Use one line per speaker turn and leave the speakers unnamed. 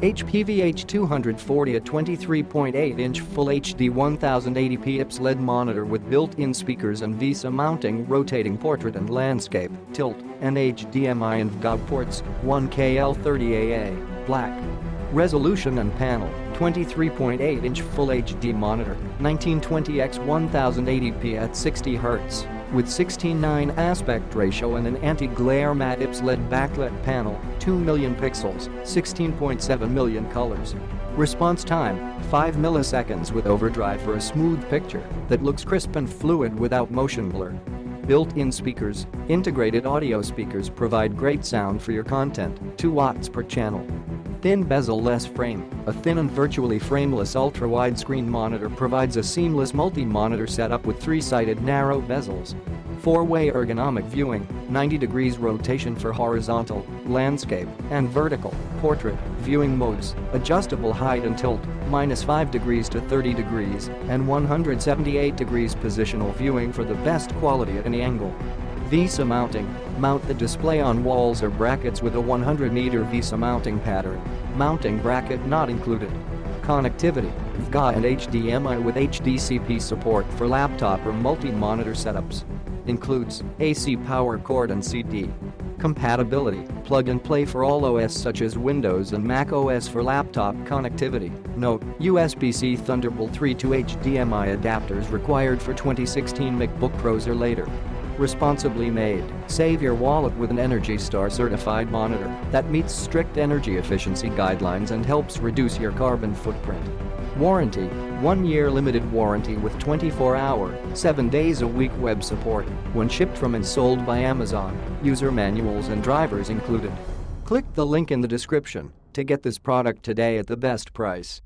HP VH240a 23.8-inch Full HD 1080p IPS LED monitor with built-in speakers and Vesa Mounting rotating portrait and landscape, tilt, and HDMI and VGA ports, 1K L30AA, black. Resolution and panel, 23.8-inch Full HD monitor, 1920x1080p at 60 Hz, with 16:9 aspect ratio and an anti-glare matte IPS LED-backlit panel, 2 million pixels, 16.7 million colors. Response time, 5 milliseconds with overdrive for a smooth picture that looks crisp and fluid without motion blur. Built-in speakers, integrated audio speakers provide great sound for your content, 2 watts per channel. Thin bezel-less frame, a thin and virtually frameless ultra-widescreen monitor provides a seamless multi-monitor setup with 3-sided narrow bezels. 4-way ergonomic viewing, 90 degrees rotation for horizontal, landscape, and vertical, portrait, viewing modes, adjustable height and tilt, -5 degrees to 30 degrees, and 178 degrees positional viewing for the best quality at any angle. Vesa mounting, mount the display on walls or brackets with a 100-meter Vesa mounting pattern, mounting bracket not included. Connectivity, VGA and HDMI with HDCP support for laptop or multi-monitor setups. Includes AC power cord and CD. Compatibility, plug and play for all OS such as Windows and Mac OS for laptop connectivity. Note, USB-C Thunderbolt 3 to HDMI adapters required for 2016 MacBook Pros or later. Responsibly made, save your wallet with an ENERGY STAR certified monitor that meets strict energy efficiency guidelines and helps reduce your carbon footprint. Warranty, 1-year limited warranty with 24-hour, 7 days a week web support when shipped from and sold by Amazon, user manuals and drivers included. Click the link in the description to get this product today at the best price.